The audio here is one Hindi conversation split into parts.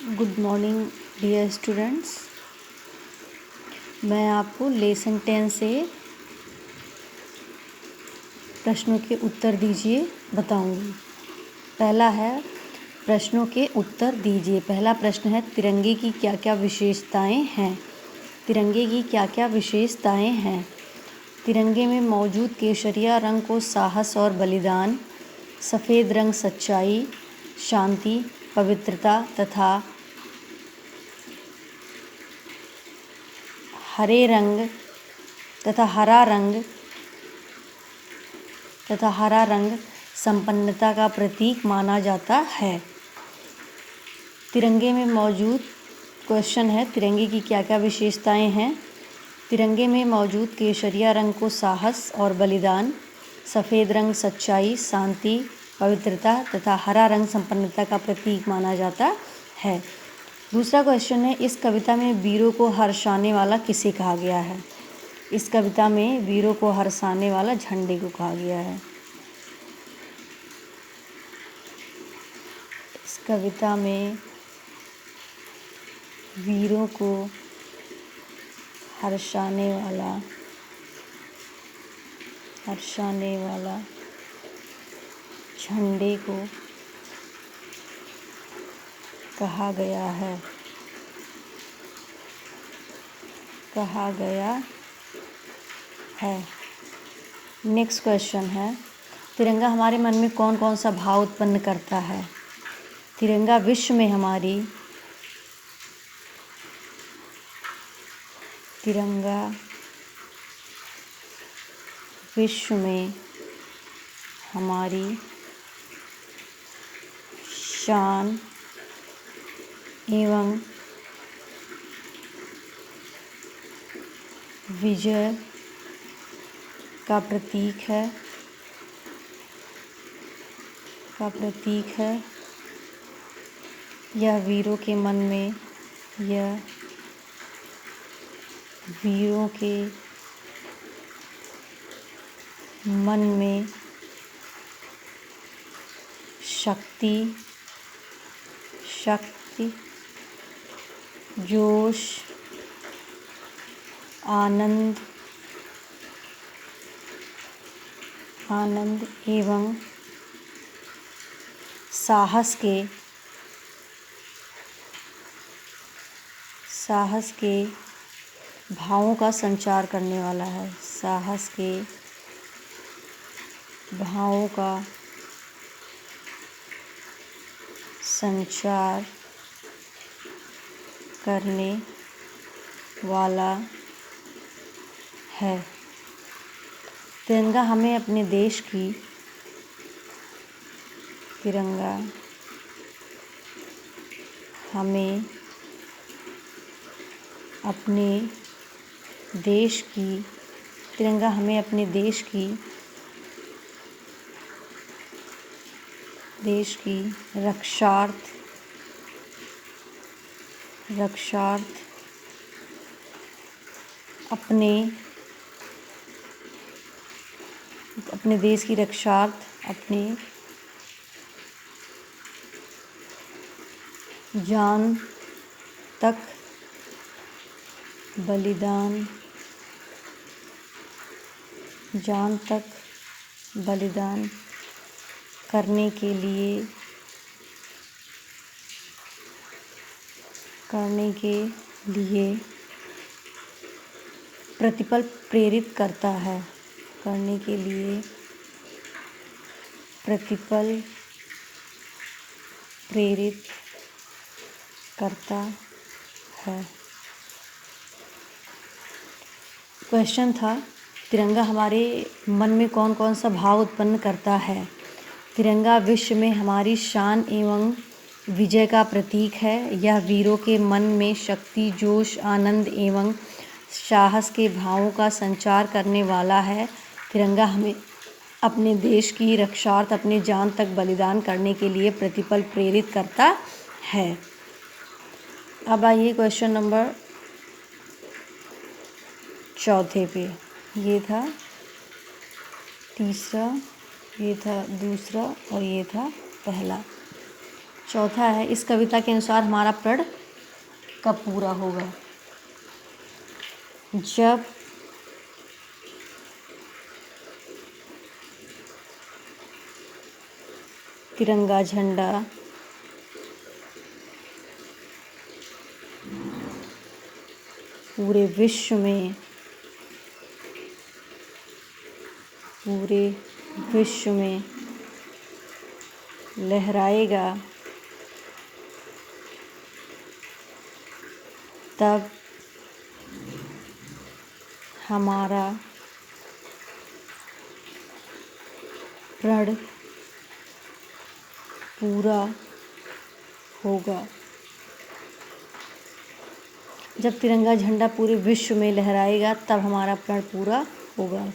Good morning dear students. मैं आपको लेसन 10 से प्रश्नों के उत्तर दीजिए बताऊंगी। पहला है प्रश्नों के उत्तर दीजिए। पहला प्रश्न है तिरंगे की क्या क्या विशेषताएं हैं। तिरंगे की क्या क्या विशेषताएं हैं। तिरंगे में मौजूद केसरिया रंग को साहस और बलिदान, सफ़ेद रंग सच्चाई, शांति, पवित्रता तथा हरा रंग संपन्नता का प्रतीक माना जाता है। तिरंगे में मौजूद क्वेश्चन है तिरंगे की क्या क्या विशेषताएं हैं। तिरंगे में मौजूद केसरिया रंग को साहस और बलिदान, सफ़ेद रंग सच्चाई, शांति, पवित्रता तथा हरा रंग संपन्नता का प्रतीक माना जाता है। दूसरा क्वेश्चन है इस कविता में वीरों को हर्षाने वाला किसे कहा गया है। इस कविता में वीरों को हर्षाने वाला झंडे को कहा गया है। इस कविता में वीरों को हर्षाने वाला झंडे को कहा गया है। नेक्स्ट क्वेश्चन है तिरंगा हमारे मन में कौन कौन सा भाव उत्पन्न करता है। तिरंगा विश्व में हमारी शान एवं विजय का प्रतीक है। यह वीरों के मन में शक्ति, जोश, आनंद एवं साहस के भावों का संचार करने वाला है। साहस के भावों का संचार करने वाला है। तिरंगा हमें अपने देश की रक्षार्थ अपने देश की रक्षार्थ अपने जान तक बलिदान करने के लिए प्रतिपल प्रेरित करता है। क्वेश्चन था तिरंगा हमारे मन में कौन कौन सा भाव उत्पन्न करता है। तिरंगा विश्व में हमारी शान एवं विजय का प्रतीक है। यह वीरों के मन में शक्ति, जोश, आनंद एवं साहस के भावों का संचार करने वाला है। तिरंगा हमें अपने देश की रक्षार्थ अपने जान तक बलिदान करने के लिए प्रतिपल प्रेरित करता है। अब आइए क्वेश्चन नंबर 4 पे। ये था तीसरा, ये था दूसरा और ये था पहला। चौथा है, इस कविता के अनुसार हमारा प्रण कब पूरा होगा? जब तिरंगा झंडा पूरे विश्व में लहराएगा, तब हमारा प्रण पूरा होगा। जब तिरंगा झंडा पूरे विश्व में लहराएगा तब हमारा प्रण पूरा होगा।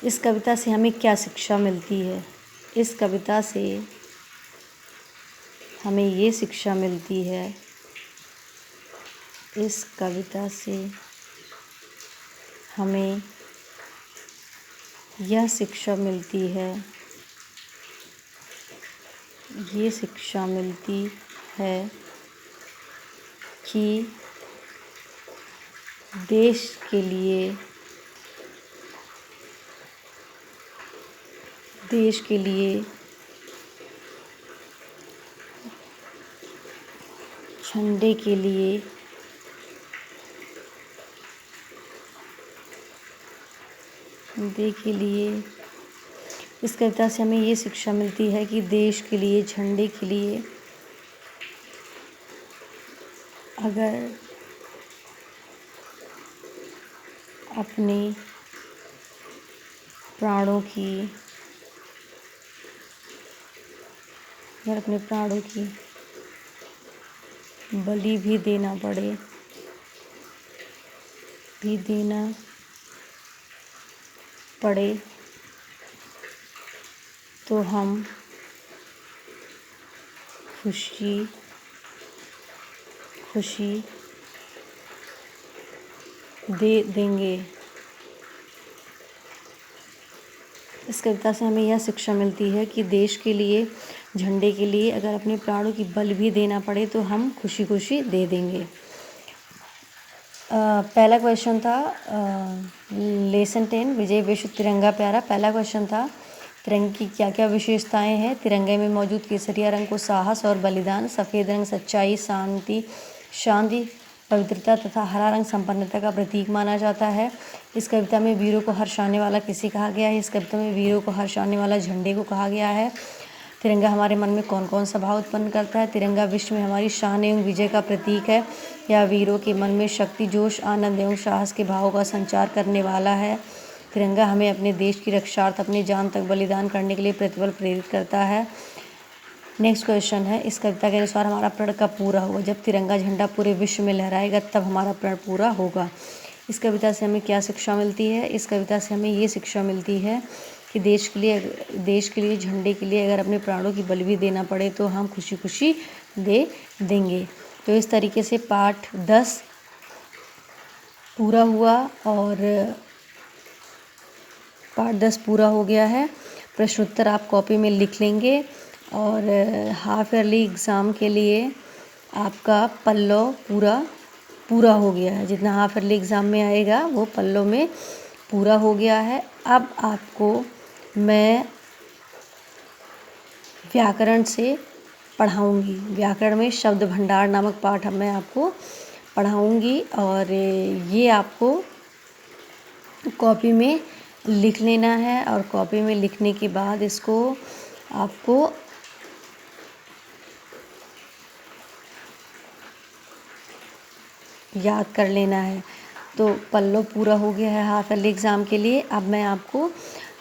इस कविता से हमें क्या शिक्षा मिलती है? इस कविता से हमें ये शिक्षा मिलती है, इस कविता से हमें यह शिक्षा मिलती है, ये शिक्षा मिलती है कि देश के लिए झंडे के लिए इस कविता से हमें ये शिक्षा मिलती है कि देश के लिए, झंडे के लिए अगर अपने प्राणों की बलि भी देना पड़े तो हम खुशी दे देंगे। इस कविता से हमें यह शिक्षा मिलती है कि देश के लिए, झंडे के लिए अगर अपने प्राणों की बलि भी देना पड़े तो हम खुशी दे देंगे। पहला क्वेश्चन था लेसन 10 विजय विश्व तिरंगा प्यारा। पहला क्वेश्चन था तिरंगे की क्या क्या विशेषताएं हैं? तिरंगे में मौजूद केसरिया रंग को साहस और बलिदान, सफ़ेद रंग सच्चाई, शांति, पवित्रता तथा हरा रंग संपन्नता का प्रतीक माना जाता है। इस कविता में वीरों को हर्षाने वाला किसे कहा गया है? इस कविता में वीरों को हर्षाने वाला झंडे को कहा गया है। तिरंगा हमारे मन में कौन कौन सा भाव उत्पन्न करता है? तिरंगा विश्व में हमारी शान एवं विजय का प्रतीक है। यह वीरों के मन में शक्ति, जोश, आनंद एवं साहस के भावों का संचार करने वाला है। तिरंगा हमें अपने देश की रक्षार्थ अपनी जान तक बलिदान करने के लिए प्रतिबल प्रेरित करता है। नेक्स्ट क्वेश्चन है, इस कविता के अनुसार हमारा प्रण कब पूरा होगा? जब तिरंगा झंडा पूरे विश्व में लहराएगा तब हमारा प्रण पूरा होगा। इस कविता से हमें क्या शिक्षा मिलती है? इस कविता से हमें ये शिक्षा मिलती है कि देश के लिए, झंडे के लिए अगर अपने प्राणों की बलि भी देना पड़े तो हम खुशी दे देंगे। तो इस तरीके से पाठ 10 पूरा हुआ और पाठ 10 पूरा हो गया है। प्रश्नोत्तर आप कॉपी में लिख लेंगे और हाफ ईयरली एग्ज़ाम के लिए आपका पल्लव पूरा हो गया है। जितना हाफ ईयरली एग्ज़ाम में आएगा वो पल्लव में पूरा हो गया है। अब आपको मैं व्याकरण से पढ़ाऊँगी। व्याकरण में शब्द भंडार नामक पाठ अब मैं आपको पढ़ाऊँगी और ये आपको कॉपी में लिख लेना है और कॉपी में लिखने के बाद इसको आपको याद कर लेना है। तो पल्लव पूरा हो गया है हाफ ईयरली एग्ज़ाम के लिए। अब मैं आपको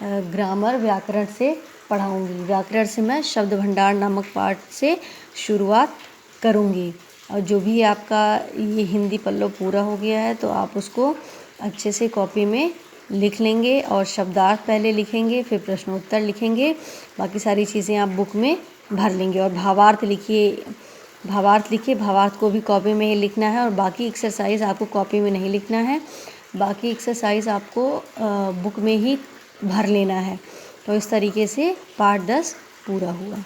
ग्रामर व्याकरण से पढ़ाऊँगी। व्याकरण से मैं शब्द भंडार नामक पाठ से शुरुआत करूँगी और जो भी आपका ये हिंदी पल्लव पूरा हो गया है तो आप उसको अच्छे से कॉपी में लिख लेंगे और शब्दार्थ पहले लिखेंगे, फिर प्रश्नोत्तर लिखेंगे, बाकी सारी चीज़ें आप बुक में भर लेंगे। और भावार्थ लिखिए, भावार्थ को भी कॉपी में ही लिखना है और बाकी एक्सरसाइज आपको कॉपी में नहीं लिखना है, बाकी एक्सरसाइज आपको बुक में ही भर लेना है। तो इस तरीके से पाठ 10 पूरा हुआ।